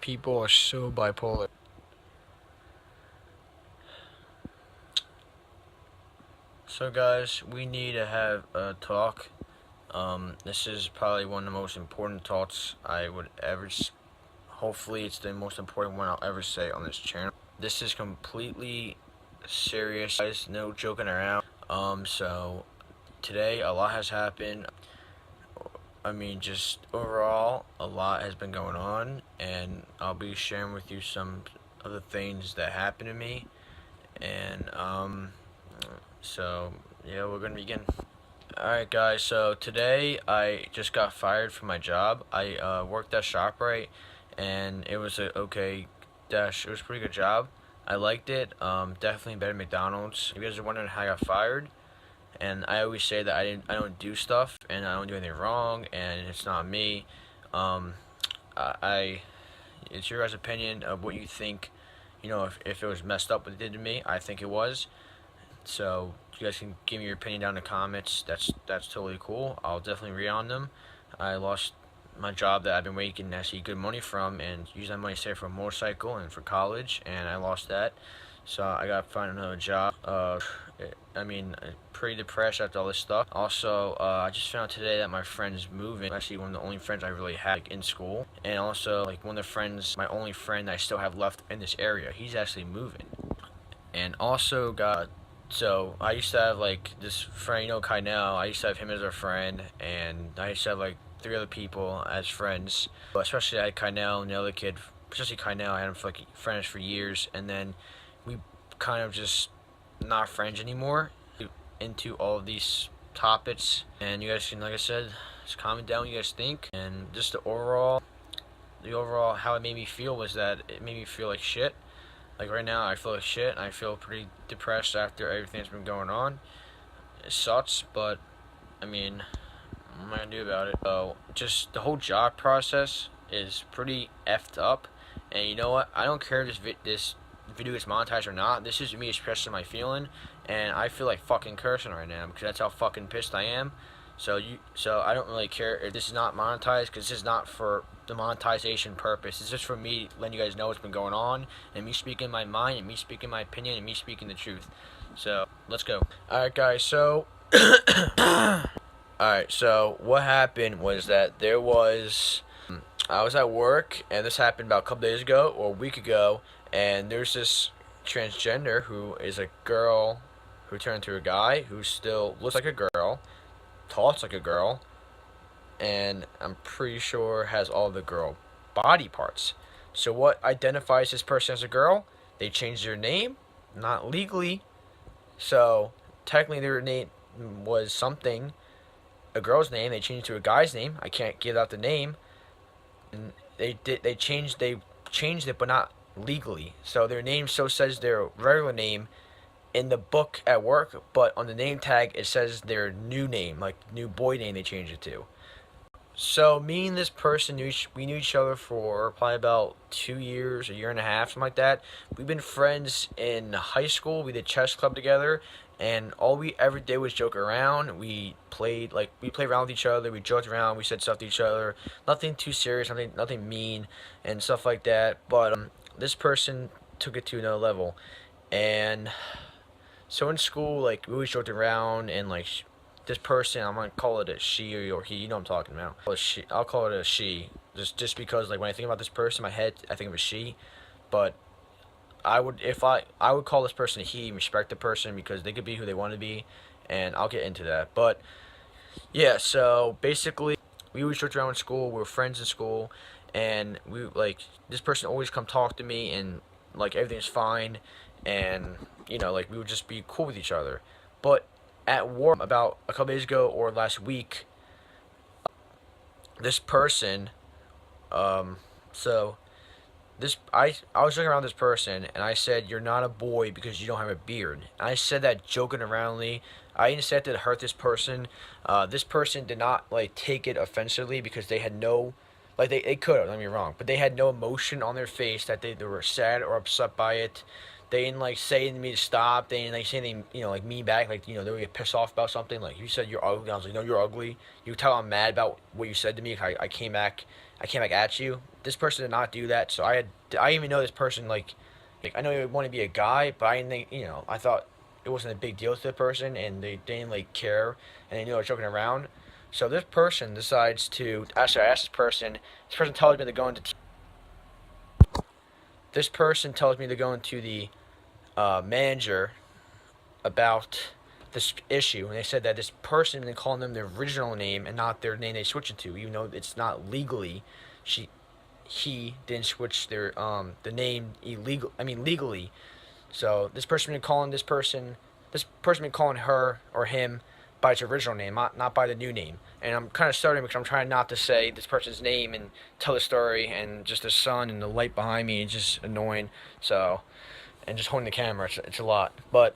People are so bipolar. So guys, we need to have a talk. This is probably one of the most important talks I would ever. Hopefully, it's the most important one I'll ever say on this channel. This is completely serious, guys. No joking around. So today a lot has happened. I mean, just overall, a lot has been going on, and I'll be sharing with you some of the things that happened to me. And so yeah, we're gonna begin. Alright guys, so today I just got fired from my job. I worked at ShopRite, and it was a it was a pretty good job. I liked it. Definitely better than McDonald's. If you guys are wondering how I got fired, and I always say that I don't do stuff and I don't do anything wrong and it's not me. Um, I it's your guys' opinion of what you think. You know, if it was messed up what it did to me, I think it was. So you guys can give me your opinion down in the comments. That's totally cool. I'll definitely read on them. I lost my job that I've been making actually good money from and use that money to save for a motorcycle and for college, and I lost that. So I gotta find another job. I mean, pretty depressed after all this stuff. Also, I just found out today that my friend's moving. Actually, one of the only friends I really had like, in school, and also like one of the friends, my only friend I still have left in this area. He's actually moving, and also got. So I used to have like this friend, you know, Kynell. I used to have him as a friend, and I used to have like 3 other people as friends. But especially I had Kynell and the other kid, especially Kynell. I had him for like friends for years, and then we kind of just not friends anymore. Into all of these topics, and you guys can, like I said, just comment down what you guys think, and just the overall how it made me feel was that it made me feel like shit. Like right now, I feel like shit. I feel pretty depressed after everything that's been going on. It sucks, but I mean, what am I gonna do about it? So, just the whole job process is pretty effed up. And you know what? I don't care if this video gets monetized or not. This is me expressing my feeling, and I feel like fucking cursing right now because that's how fucking pissed I am. So I don't really care if this is not monetized, because this is not for the monetization purpose. It's just for me letting you guys know what's been going on, and me speaking my mind, and me speaking my opinion, and me speaking the truth. So let's go. Alright guys, so alright, so what happened was that I was at work, and this happened about a couple days ago or a week ago, and there's this transgender who is a girl who turned into a guy who still looks like a girl, talks like a girl, and I'm pretty sure has all the girl body parts. So what identifies this person as a girl? They changed their name, not legally. So technically their name was something, a girl's name. They changed it to a guy's name. I can't give out the name. And they changed it, but not legally. So their name still says their regular name in the book at work, but on the name tag it says their new name, like new boy name they changed it to. So me and this person we knew each other for probably about 2 years, a year and a half, something like that. We've been friends in high school. We did chess club together, and all we ever did was joke around. We played around with each other. We joked around. We said stuff to each other. Nothing too serious. Nothing mean and stuff like that. But this person took it to another level, and so in school, like, we always joked around, and like this person, I'm gonna call it a she or he. You know what I'm talking about. I'll call it a she, just because like when I think about this person in my head, I think of a she. But I would call this person a he, and respect the person because they could be who they want to be, and I'll get into that. But yeah, so basically, we always joked around in school. We were friends in school, and we like this person always come talk to me, and like everything's fine, and you know, like we would just be cool with each other. But at work about a couple days ago or last week, this person, so this I was joking around with this person, and I said, "You're not a boy because you don't have a beard." And I said that joking aroundly. I didn't say it to hurt this person. This person did not like take it offensively because they had no, like they could have, don't get me wrong, but they had no emotion on their face that they were sad or upset by it. They didn't like say to me to stop. They didn't like say anything, you know, like me back. Like, you know, they would get pissed off about something. Like, you said you're ugly. I was like, no, you're ugly. You tell I'm mad about what you said to me. I came back at you. this person did not do that. So I even know this person I know he would want to be a guy, but I didn't think, I thought it wasn't a big deal to the person, and they didn't like care, and they knew I was joking around. So this person decides to actually I asked this person. This person tells me to go into. This person tells me to go into the manager about this issue, and they said that this person been calling them their original name and not their name they switched it to, even though it's not legally. He didn't switch their the name legally. So this person been calling this person been calling her or him by its original name, not by the new name. And I'm kind of starting because I'm trying not to say this person's name and tell the story, and just the sun and the light behind me is just annoying. So, and just holding the camera, it's a lot. But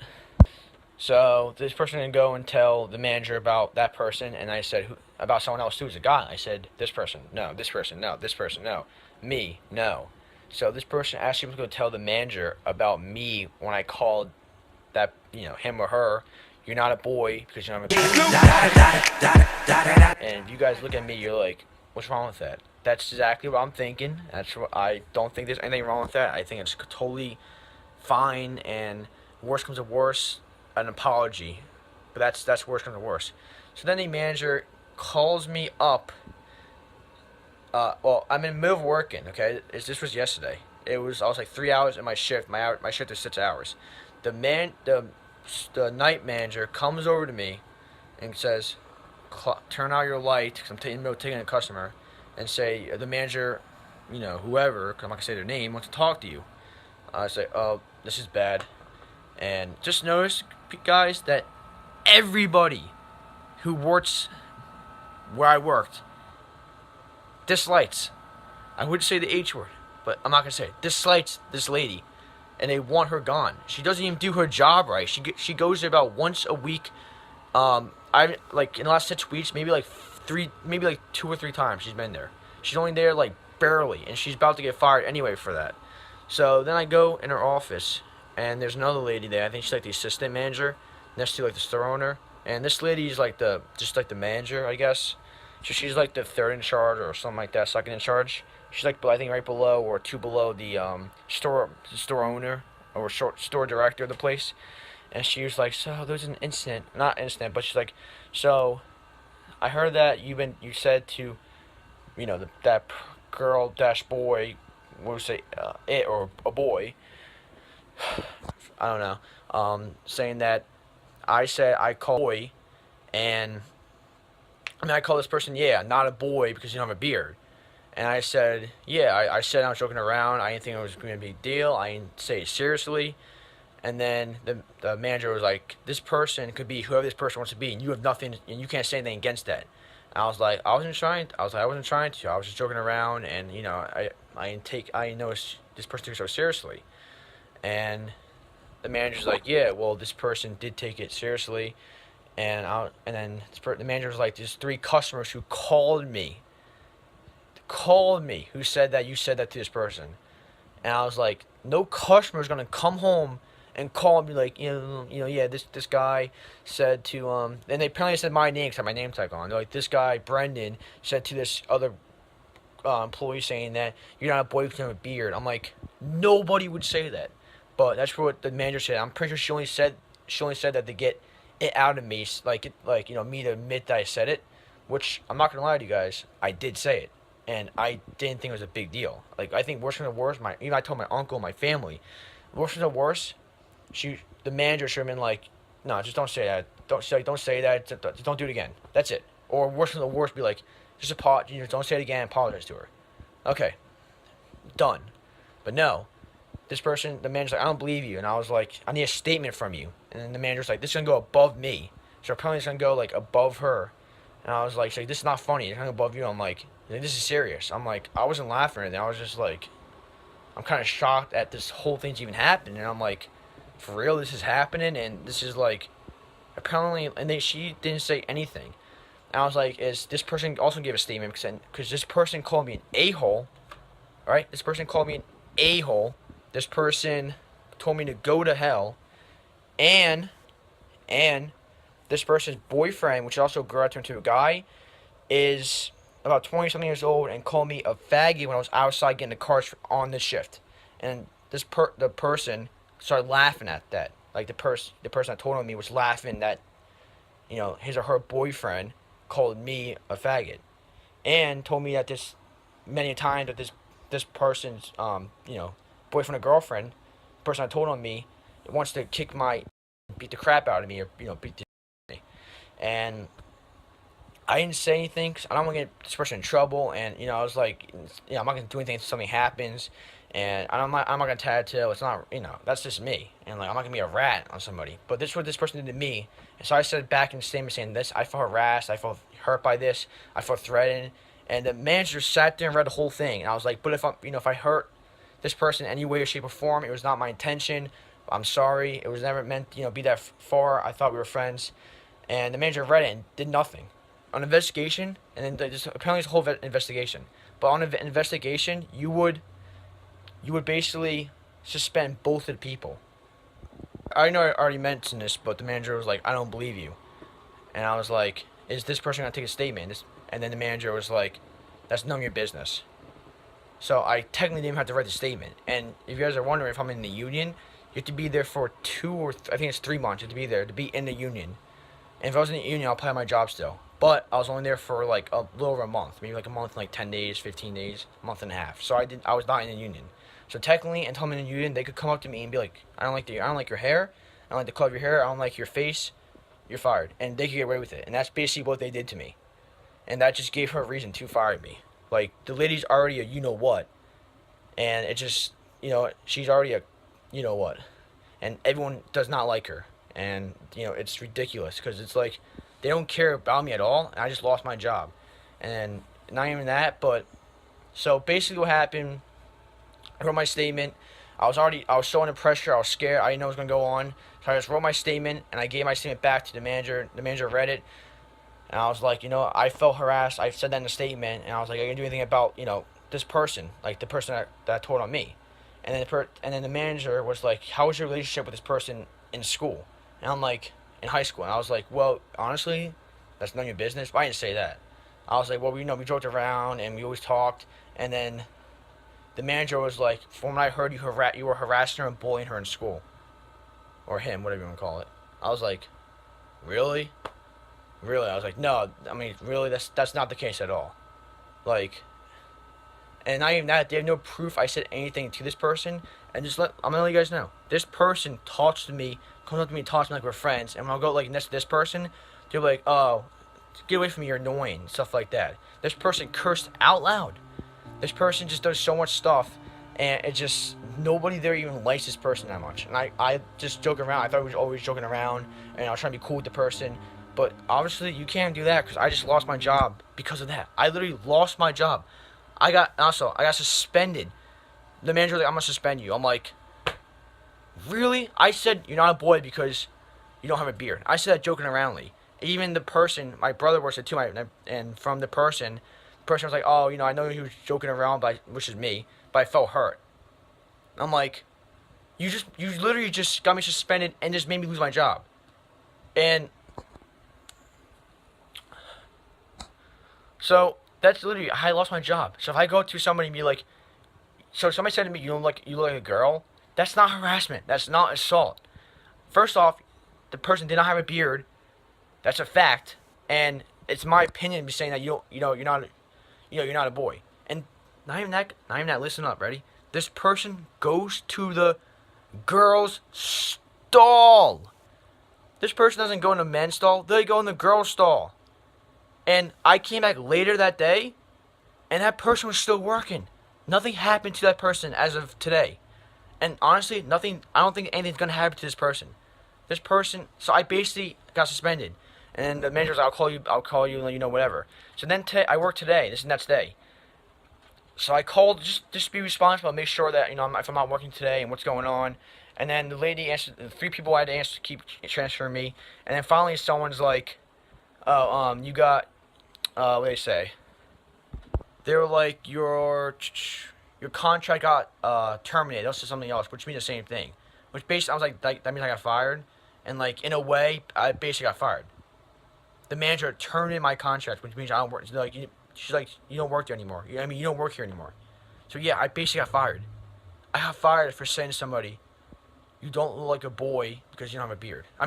so this person can go and tell the manager about that person, and I said about someone else too, who's a guy. I said this person, no, this person, no, this person, no, me, no. So this person actually was going to tell the manager about me when I called that, him or her. You're not a boy because you're not a boy. And you guys look at me, you're like, what's wrong with that? That's exactly what I'm thinking. I don't think there's anything wrong with that. I think it's totally fine, and worst comes to worst, an apology. But that's worst comes to worst. So then the manager calls me up. Well, I'm in the middle of working. Okay, this was yesterday. I was like 3 hours in my shift. My shift is 6 hours. The night manager comes over to me and says, "Turn out your light," because I'm taking a customer, and say the manager, whoever, 'cause I'm not gonna say their name, wants to talk to you. I say, "Oh, this is bad," and just notice, guys, that everybody who works where I worked dislikes. I would say the H word, but I'm not gonna say it. Dislikes this lady, and they want her gone. She doesn't even do her job right. She goes there about once a week. I like in the last 6 weeks, maybe like 2 or 3 times she's been there. She's only there like barely, and she's about to get fired anyway for that. So then I go in her office, and there's another lady there. I think she's like the assistant manager, next to like the store owner. And this lady is like the manager, I guess. So she's like the third in charge or something like that, second in charge. She's like I think right below or 2 below the store owner or store director of the place. And she was like, so there's an incident, not incident, but she's like, so I heard that you said to, that girl dash boy, what would say it or a boy, I don't know, saying that I said I call boy, and I call this person, yeah, not a boy because you don't have a beard. And I said, yeah, I said I was joking around. I didn't think it was going to be a big deal. I didn't say it seriously. And then the manager was like, this person could be whoever this person wants to be, and you have nothing, and you can't say anything against that. And I was like, I wasn't trying to. I was just joking around, and I didn't know this person took it so seriously. And the manager's like, yeah, well, this person did take it seriously. And then the manager was like, there's 3 customers who called me, who said that you said that to this person. And I was like, no customer is gonna come home and call me like, yeah, this guy said to and they apparently said my name because I had my name tag on. They're like, this guy Brendan said to this other employee saying that you're not a boy because you have a beard. I'm like, nobody would say that, but that's what the manager said. I'm pretty sure she only said that to get it out of me, me to admit that I said it, which I'm not gonna lie to you guys, I did say it. And I didn't think it was a big deal. Like, I think worse than the worst, even I told my uncle, my family, worse than the worst, the manager should have been like, no, just don't say that. Don't say that. Just don't do it again. That's it. Or worse than the worst, be like, just apologize. Don't say it again. Apologize to her. Okay, done. But no, this person, the manager's like, I don't believe you. And I was like, I need a statement from you. And then the manager's like, this is gonna go above me. So apparently it's gonna go like above her. And I was like, this is not funny. It's gonna go above you. I'm like, this is serious. I'm like, I wasn't laughing or anything. I was just like, I'm kind of shocked at this whole thing's even happening. And I'm like, for real, this is happening? And this is like, apparently, and she didn't say anything. And I was like, is this person also gave a statement? Because this person called me an a-hole. Alright? This person called me an a-hole. This person told me to go to hell. And this person's boyfriend, which also grew out into a guy, is about 20 something years old and called me a faggot when I was outside getting the cars on the shift. And the person started laughing at that. Like the person that told on me was laughing that his or her boyfriend called me a faggot and told me that this many times that this person's boyfriend or girlfriend, the person that told on me, wants to beat the crap out of me or beat the me. And I didn't say anything because I don't want to get this person in trouble. And I was like, I'm not gonna do anything if something happens. And I'm not gonna tattletale. It's not, that's just me. And like, I'm not gonna be a rat on somebody. But this is what this person did to me. And so I said back in the statement saying this: I felt harassed. I felt hurt by this. I felt threatened. And the manager sat there and read the whole thing. And I was like, but if I hurt this person in any way or shape or form, it was not my intention. I'm sorry. It was never meant, be that far. I thought we were friends. And the manager read it and did nothing. On investigation, and then just apparently it's a whole investigation. But on an investigation, you would basically suspend both of the people. I know I already mentioned this, but the manager was like, "I don't believe you," and I was like, "Is this person gonna take a statement?" And then the manager was like, "That's none of your business." So I technically didn't even have to write the statement. And if you guys are wondering if I'm in the union, you have to be there for I think it's 3 months. You have to be there to be in the union. And if I was in the union, I'll apply my job still. But I was only there for like a little over a month, maybe like a month, and like 10 days, 15 days, a month and a half. So I was not in the union. So technically, until I'm in the union, they could come up to me and be like, I don't like your hair, I don't like the color of your hair, I don't like your face, you're fired, and they could get away with it. And that's basically what they did to me, and that just gave her a reason to fire me. Like the lady's already a what, and it just she's already a what, and everyone does not like her, and it's ridiculous because it's like they don't care about me at all, and I just lost my job, and not even that, but so basically what happened. I wrote my statement. I was so under pressure. I was scared. I didn't know what was gonna go on. So I just wrote my statement and I gave my statement back to the manager. The manager read it, and I was like, I felt harassed. I said that in the statement, and I was like, I didn't do anything about this person, like the person that told on me. And then the manager was like, how was your relationship with this person in school? And I'm like, in high school. And I was like, well, honestly, that's none of your business. But I didn't say that. I was like, well, we joked around and we always talked. And then the manager was like, from what I heard, you were harassing her and bullying her in school. Or him, whatever you want to call it. I was like, really? Really? I was like, no, I mean, really, that's not the case at all. Like, and not even that, they have no proof I said anything to this person. And I'm gonna let you guys know. This person talks to me, comes up to me and talks to me like we're friends. And when I'll go like next to this person, they're like, oh, get away from me, you're annoying, stuff like that. This person cursed out loud. This person just does so much stuff, and it just nobody there even likes this person that much. And I just joke around. I thought I was always joking around, and I was trying to be cool with the person. But obviously, you can't do that because I just lost my job because of that. I literally lost my job. I got suspended. The manager was like, I'm gonna suspend you. I'm like, really? I said you're not a boy because you don't have a beard. I said that joking aroundly. Even the person, my brother works at too, and from the person was like, oh, I know he was joking around, which is me, but I felt hurt. I'm like, you literally just got me suspended and just made me lose my job. And so that's literally, I lost my job. So if I go to somebody and be like, so somebody said to me, you look like a girl, that's not harassment. That's not assault. First off, the person did not have a beard. That's a fact. And it's my opinion to be saying that you're not a boy. And not even that, listen up, ready? This person goes to the girls' stall. This person doesn't go in the men's stall, they go in the girls' stall. And I came back later that day, and that person was still working. Nothing happened to that person as of today. And honestly, I don't think anything's gonna happen to this person. So I basically got suspended. And the manager was like, I'll call you and let you know whatever. So then I worked today, this is the next day. So I called just be responsible, make sure that, if I'm not working today and what's going on. And then the lady answered, the three people I had to answer to keep transferring me. And then finally someone's like, oh, you got, what do they say? They were like, your contract got terminated. That's just something else, which means the same thing. Which basically, I was like, that means I got fired. And like, in a way, I basically got fired. The manager terminated my contract, which means I don't work. Like, she's like, you don't work there anymore. I mean, you don't work here anymore. So yeah, I basically got fired. I got fired for saying to somebody, you don't look like a boy because you don't have a beard. I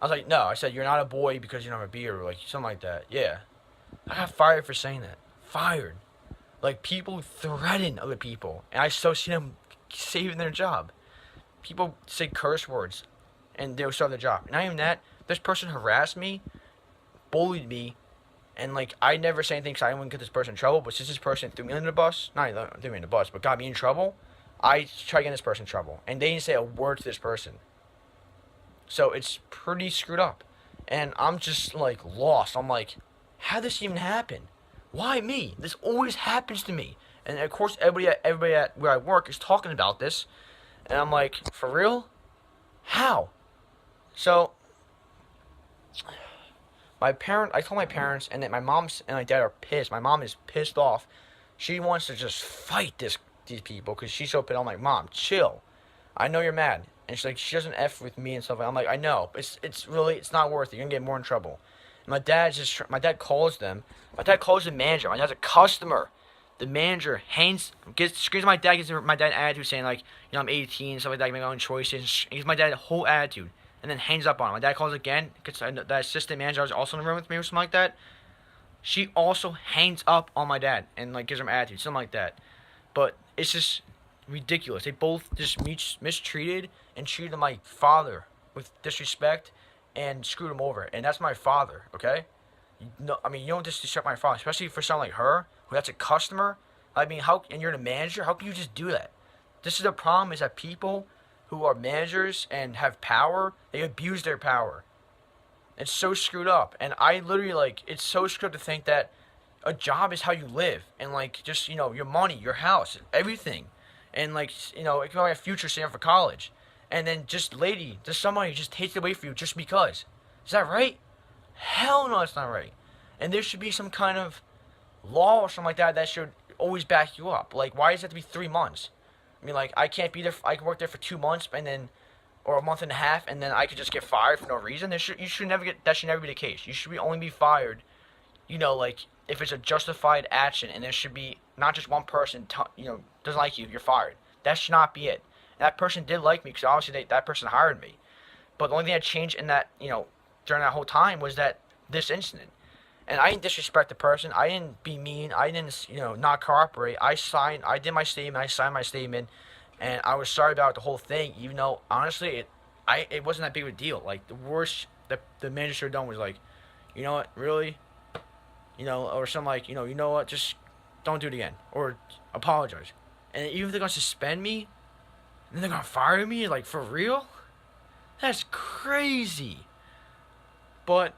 was like, no. I said, you're not a boy because you don't have a beard, or like something like that. Yeah. I got fired for saying that. Fired. Like, people threaten other people, and I still see them saving their job. People say curse words, and they'll start their job. And not even that, this person harassed me, bullied me, and like, I never say anything because I wouldn't get this person in trouble. But since this person threw me under the bus, not even threw me in the bus, but got me in trouble, I tried getting this person in trouble, and they didn't say a word to this person. So it's pretty screwed up, and I'm just like lost. I'm like, how did this even happen? Why me? This always happens to me. And of course, everybody at where I work is talking about this, and I'm like, for real? How? So I told my parents, and then my mom and my dad are pissed. My mom is pissed off. She wants to just fight these people because she's so pissed. I'm like, Mom, chill. I know you're mad. And she's like, she doesn't F with me and stuff. I'm like, I know. It's not worth it. You're gonna get more in trouble. And my dad calls them. My dad calls the manager. My dad's a customer. The manager screams at my dad, gives my dad an attitude saying like, I'm 18, stuff like that, I make my own choices. He gives my dad a whole attitude, and then hangs up on him. My dad calls again, because the assistant manager was also in the room with me or something like that. She also hangs up on my dad and like gives him an attitude, something like that. But it's just ridiculous. They both just mistreated and treated my father with disrespect and screwed him over. And that's my father, okay? You don't disrespect my father, especially for someone like her, who that's a customer. I mean, and you're the manager, how can you just do that? This is the problem, is that people who are managers and have power, they abuse their power. It's so screwed up. And I literally, like, it's so screwed up to think that a job is how you live. And, like, just, your money, your house, everything. And, like, it can be a future saving for college. And then somebody just takes it away from you just because. Is that right? Hell no, it's not right. And there should be some kind of law or something like that should always back you up. Like, why does it have to be 3 months? I mean, like, I can't be there. I can work there for 2 months and then, or a month and a half, and then I could just get fired for no reason. That should never be the case. You should only be fired, like if it's a justified action, and there should be not just one person, doesn't like you, you're fired. That should not be it. And that person did like me because obviously that person hired me. But the only thing that changed in that, during that whole time was this incident. And I didn't disrespect the person. I didn't be mean. I didn't, not cooperate. I did my statement. I signed my statement, and I was sorry about the whole thing. Even though honestly, it wasn't that big of a deal. Like, the worst that the manager should have done was like, you know what, really, or something like, you know what, just don't do it again, or apologize. And even if they're gonna suspend me, and then they're gonna fire me, like, for real, that's crazy. But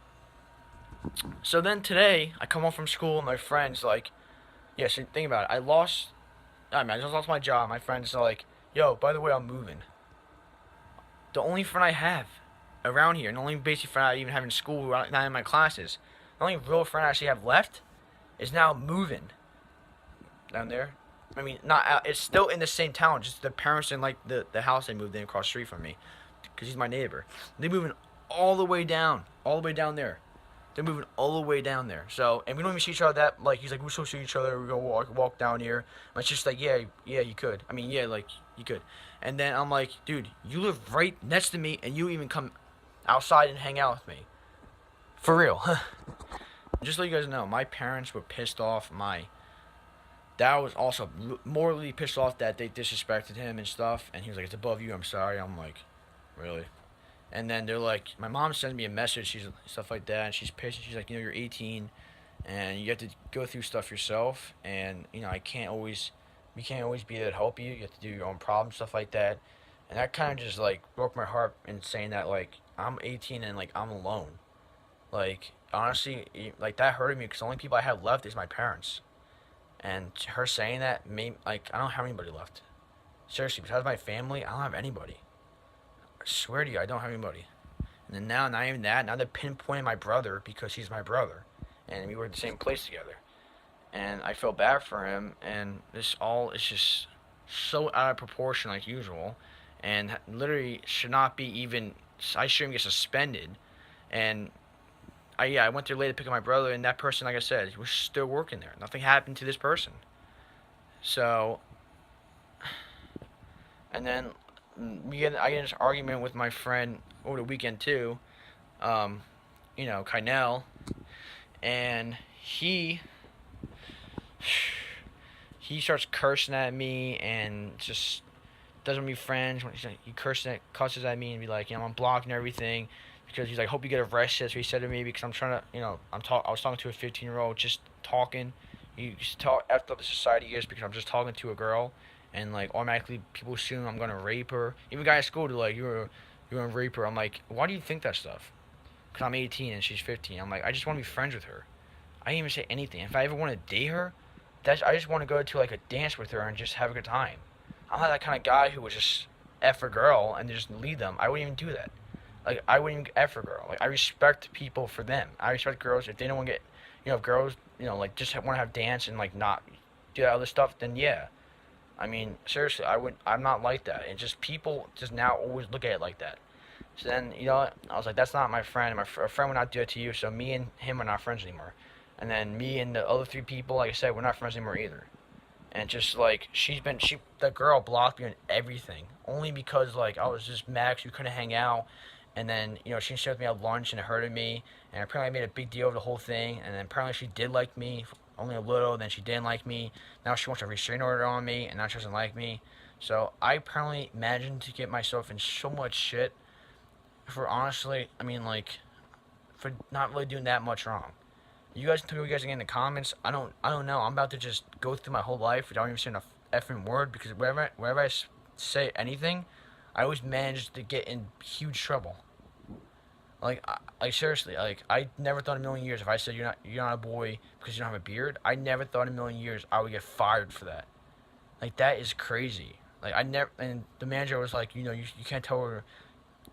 so then today, I come home from school, and my friends like, yeah, so think about it. I just lost my job. My friends are like, yo, by the way, I'm moving. The only friend I have around here, and the only basic friend I even have in school, not in my classes, the only real friend I actually have left is now moving down there. I mean, not out, it's still in the same town, just the parents in like the house they moved in across the street from me, because he's my neighbor. They're moving all the way down there. They're moving all the way down there. So, and we don't even see each other that, like, he's like, we're supposed to see each other, we're gonna walk down here. And it's just like, yeah, you could. I mean, yeah, like, you could. And then I'm like, dude, you live right next to me, and you even come outside and hang out with me. For real. Just so you guys know, my parents were pissed off. My dad was also morally pissed off that they disrespected him and stuff. And he was like, it's above you, I'm sorry. I'm like, really? And then they're like, my mom sends me a message, she's stuff like that, and she's pissed. She's like, you're 18, and you have to go through stuff yourself, and we can't always be there to help you. You have to do your own problems, stuff like that. And that kind of just like broke my heart in saying that, like, I'm 18 and like I'm alone. Like, honestly, like, that hurted me because the only people I have left is my parents. And her saying that made, like, I don't have anybody left. Seriously, besides my family, I don't have anybody. I swear to you, I don't have anybody. And then now, not even that, now they're pinpointing my brother because he's my brother. And we were in the same place together. And I feel bad for him, and this all is just so out of proportion like usual. And literally should not be even, I shouldn't get suspended. And I went there late to pick up my brother, and that person, like I said, he was still working there. Nothing happened to this person. So, and then I get in this argument with my friend over the weekend too. Um, Kynell, and he starts cursing at me and just doesn't be friends. He cusses at me and be like, I'm blocked and everything because he's like, hope you get arrested. That's what he said to me because I'm trying to, I was talking to a 15-year-old, just talking. You just talk after the society is because I'm just talking to a girl, and like automatically people assume I'm gonna rape her. Even guys at school do like you're gonna rape her. I'm like, why do you think that stuff? Because I'm 18 and she's 15. I'm like, I just want to be friends with her. I didn't even say anything. If I ever want to date her, I just want to go to like a dance with her and just have a good time. I'm not that kind of guy who would just F a girl and just leave them. I wouldn't even do that. Like I wouldn't even F a girl. Like I respect people for them. I respect girls if they don't want to get, if girls, like just want to have dance and like not do that other stuff. Then yeah, I mean seriously, I'm not like that. And just people just now always look at it like that. So then, I was like, that's not my friend. A friend would not do it to you. So me and him are not friends anymore. And then me and the other three people, like I said, we're not friends anymore either. And just like that girl blocked me on everything, only because like I was just mad 'cause we couldn't hang out. And then she shared with me at lunch and it hurted me. And apparently I made a big deal of the whole thing. And then apparently she did like me, only a little. Then she didn't like me. Now she wants a restraining order on me, and now she doesn't like me. So I apparently imagined to get myself in so much shit for honestly, I mean like for not really doing that much wrong. You guys tell me what you guys think in the comments. I don't know. I'm about to just go through my whole life without even saying a effing word because wherever say anything, I always manage to get in huge trouble. Like seriously, like I never thought in a million years if I said you're not a boy because you don't have a beard, I never thought in a million years I would get fired for that. Like that is crazy. Like I never, and the manager was like, you can't tell her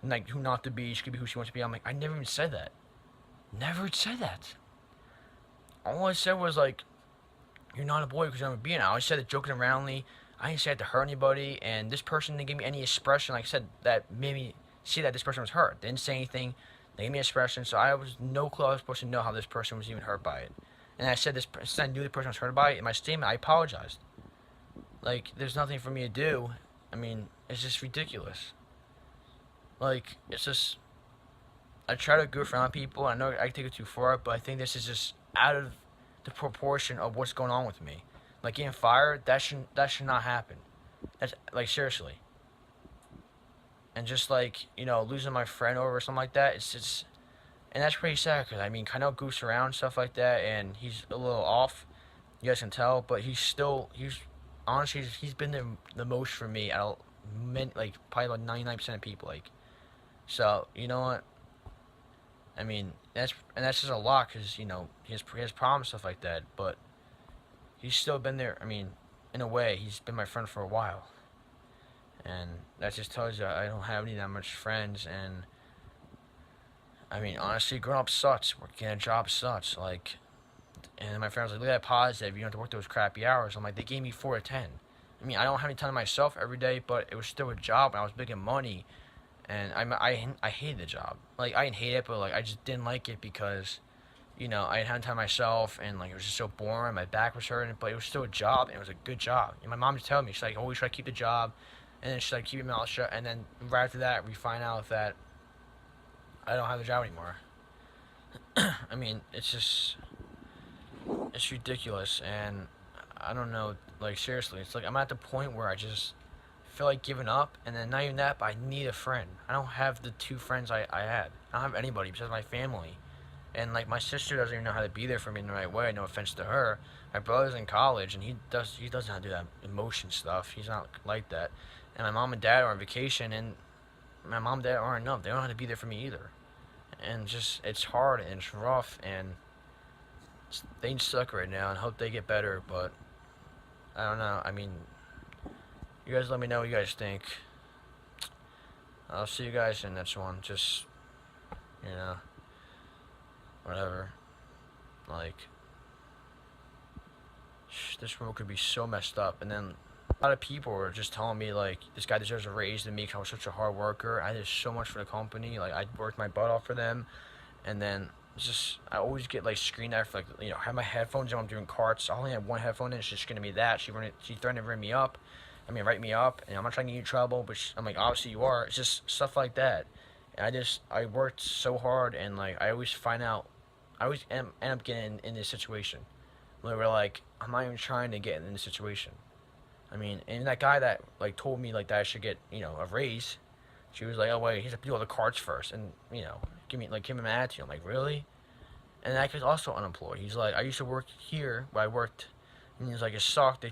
like who not to be. She could be who she wants to be. I'm like, I never even said that. Never said that. All I said was like, you're not a boy because I'm a being. I always said it joking aroundly. I didn't say it to hurt anybody. And this person didn't give me any expression. Like I said, that made me see that this person was hurt. They didn't say anything. They gave me expression. So I was no clue I was supposed to know how this person was even hurt by it. And I said since I knew the person was hurt by it in my statement, I apologized. Like there's nothing for me to do. I mean, it's just ridiculous. Like it's just I try to goof around people. I know I take it too far, but I think this is just out of the proportion of what's going on with me. Like getting fired, that should not happen. That's like seriously. And just like losing my friend over something like that, it's just and that's pretty sad because I mean, kind of goofs around and stuff like that, and he's a little off. You guys can tell, but he's honestly he's been the most for me out of like probably about 99% of people. Like so, you know what? I mean, that's just a lot because he has problems stuff like that. But he's still been there. I mean, in a way, he's been my friend for a while, and that just tells you I don't have any that much friends. And I mean, honestly, growing up sucks. Working a job sucks. Like, and my friend was like, "Look at that positive. You don't have to work those crappy hours." I'm like, they gave me 4 to 10. I mean, I don't have any time to myself every day, but it was still a job, and I was making money. And I hated the job. Like I didn't hate it, but like I just didn't like it because, I didn't have time myself, and like it was just so boring. My back was hurting, but it was still a job, and it was a good job. And my mom just telling me she's like, always try to keep the job, and then she's like, keep your mouth shut. And then right after that, we find out that I don't have the job anymore. I mean, it's ridiculous, and I don't know. Like seriously, it's like I'm at the point where I just feel like giving up, and then not even that, but I need a friend. I don't have the two friends I had. I don't have anybody besides my family. And like my sister doesn't even know how to be there for me in the right way. No offense to her. My brother's in college, and he doesn't know how to do that emotion stuff. He's not like that. And my mom and dad are on vacation, and my mom and dad aren't enough. They don't know how to be there for me either. And just it's hard and it's rough, and they suck right now. And hope they get better, but I don't know. I mean, you guys let me know what you guys think. I'll see you guys in the next one. Just, you know, whatever. Like, this world could be so messed up. And then a lot of people were just telling me, like, this guy deserves a raise than me because I was such a hard worker. I did so much for the company. Like, I worked my butt off for them. And then it's just I always get like screened at for like I have my headphones on. I'm doing carts. I only have one headphone in. She's gonna be that. She threatened to ring me up. I mean, write me up, and I'm not trying to get you in trouble, but I'm like, obviously you are. It's just stuff like that. And I worked so hard, and like I always find out, I always end up getting in this situation where like I'm not even trying to get in this situation. I mean, and that guy that like told me like that I should get a raise. She was like, oh wait, he's have to do all the cards first, and give him an attitude. I'm like, really? And that guy's also unemployed. He's like, I used to work here, where I worked, and he's like, it sucked.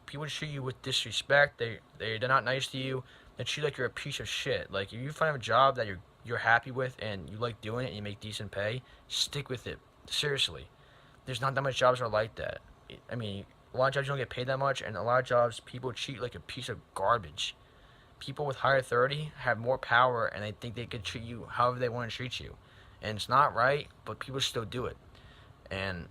People treat you with disrespect. They're not nice to you. They treat you like you're a piece of shit. Like if you find a job that you're happy with and you like doing it and you make decent pay, stick with it. Seriously, there's not that much jobs that are like that. I mean, a lot of jobs you don't get paid that much, and a lot of jobs people treat you like a piece of garbage. People with higher authority have more power, and they think they can treat you however they want to treat you, and it's not right, but people still do it, and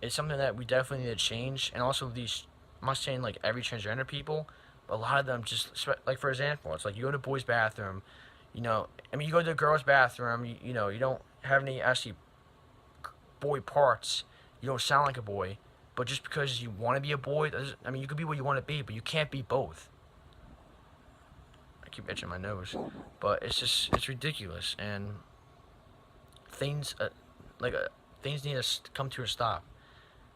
it's something that we definitely need to change. And also I'm not saying like every transgender people, but a lot of them just like for example, it's like you go to the boys' bathroom, I mean you go to the girls' bathroom, you don't have any actually boy parts, you don't sound like a boy, but just because you want to be a boy, I mean you could be what you want to be, but you can't be both. I keep itching my nose, but it's ridiculous, and things like things need to come to a stop,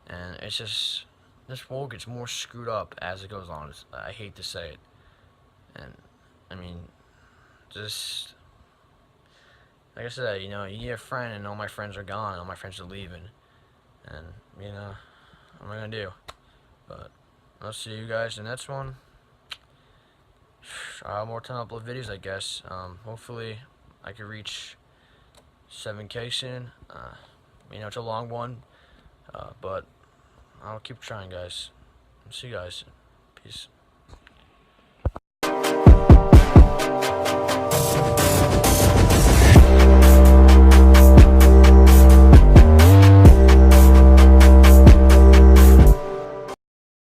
and it's just this world gets more screwed up as it goes on. I hate to say it, and I mean, just like I said, you need a friend, and all my friends are gone, all my friends are leaving, and what am I gonna do? But I'll see you guys in the next one. I'll have more time to upload videos, I guess. Hopefully, I can reach 7K soon. It's a long one, but I'll keep trying, guys. See you guys. Peace.